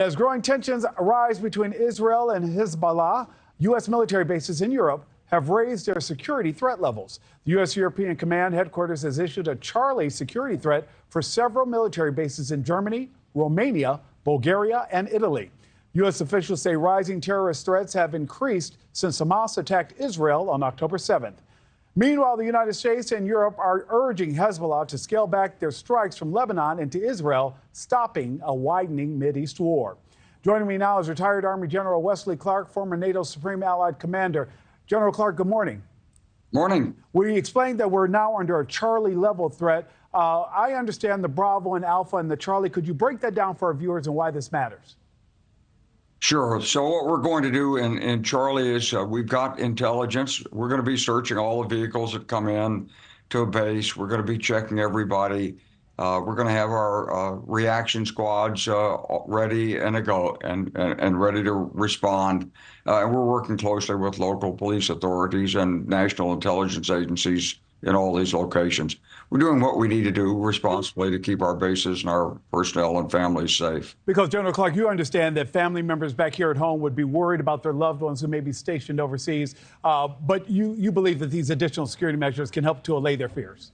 As growing tensions arise between Israel and Hezbollah, U.S. military bases in Europe have raised their security threat levels. The U.S. European Command Headquarters has issued a Charlie security threat for several military bases in Germany, Romania, Bulgaria, and Italy. U.S. officials say rising terrorist threats have increased since Hamas attacked Israel on October 7th. Meanwhile, the United States and Europe are urging Hezbollah to scale back their strikes from Lebanon into Israel, stopping a widening Mideast war. Joining me now is retired Army General Wesley Clark, former NATO Supreme Allied Commander. General Clark, good morning. Morning. We explained that we're now under a Charlie level threat. I understand the Bravo and Alpha and the Charlie. Could you break that down for our viewers and why this matters? Sure. So what we're going to do in Charlie is we've got intelligence. We're going to be searching all the vehicles that come in to a base. We're going to be checking everybody. We're going to have our reaction squads ready and to go and ready to respond. And we're working closely with local police authorities and national intelligence agencies in all these locations. We're doing what we need to do responsibly to keep our bases and our personnel and families safe. Because, General Clark, you understand that family members back here at home would be worried about their loved ones who may be stationed overseas, but you believe that these additional security measures can help to allay their fears.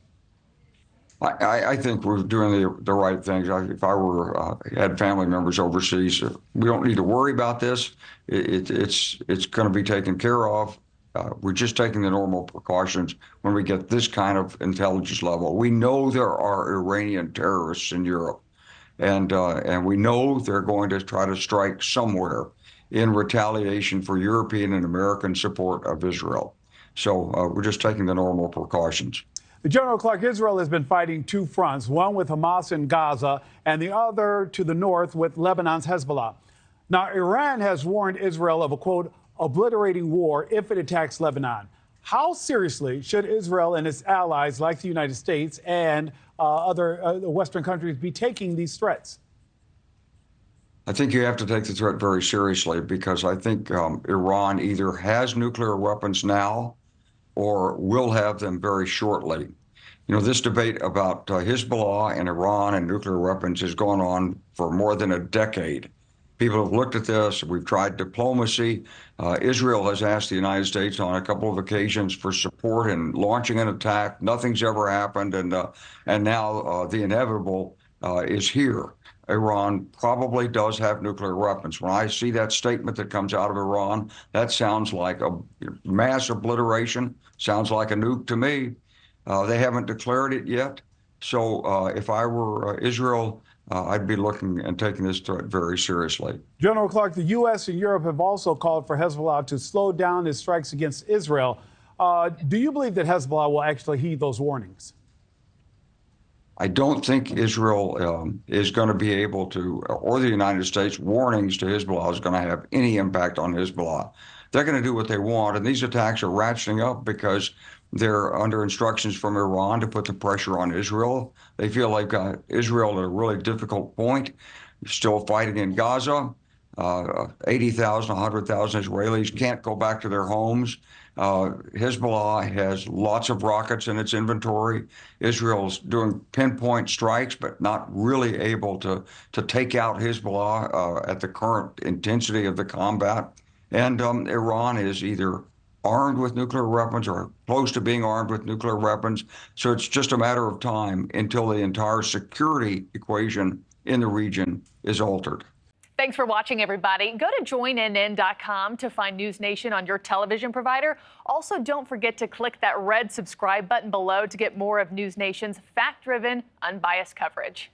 I think we're doing the right things. If I had family members overseas, we don't need to worry about this. It's going to be taken care of. We're just taking the normal precautions when we get this kind of intelligence level. We know there are Iranian terrorists in Europe, and we know they're going to try to strike somewhere in retaliation for European and American support of Israel. So we're just taking the normal precautions. General Clark, Israel has been fighting two fronts, one with Hamas in Gaza and the other to the north with Lebanon's Hezbollah. Now, Iran has warned Israel of a, quote, obliterating war if it attacks Lebanon. How seriously should Israel and its allies like the United States and other Western countries be taking these threats? I think you have to take the threat very seriously because I think Iran either has nuclear weapons now or will have them very shortly. You know, this debate about Hezbollah and Iran and nuclear weapons has gone on for more than a decade. People have looked at this. We've tried diplomacy. Israel has asked the United States on a couple of occasions for support in launching an attack. Nothing's ever happened, and now the inevitable is here. Iran probably does have nuclear weapons. When I see that statement that comes out of Iran, that sounds like a mass obliteration, sounds like a nuke to me. They haven't declared it yet. So if I were Israel, I'd be looking and taking this threat very seriously. General Clark, the U.S. and Europe have also called for Hezbollah to slow down its strikes against Israel. Do you believe that Hezbollah will actually heed those warnings? I don't think Israel is going to be able to, or the United States, warnings to Hezbollah is going to have any impact on Hezbollah. They're going to do what they want, and these attacks are ratcheting up because they're under instructions from Iran to put the pressure on Israel. They feel they've got Israel at a really difficult point, still fighting in Gaza. 80,000, 100,000 Israelis can't go back to their homes. Hezbollah has lots of rockets in its inventory. Israel's doing pinpoint strikes, but not really able to take out Hezbollah at the current intensity of the combat. And Iran is either armed with nuclear weapons or close to being armed with nuclear weapons. So it's just a matter of time until the entire security equation in the region is altered. Thanks for watching, everybody. Go to joinnn.com to find NewsNation on your television provider. Also, don't forget to click that red subscribe button below to get more of NewsNation's fact-driven, unbiased coverage.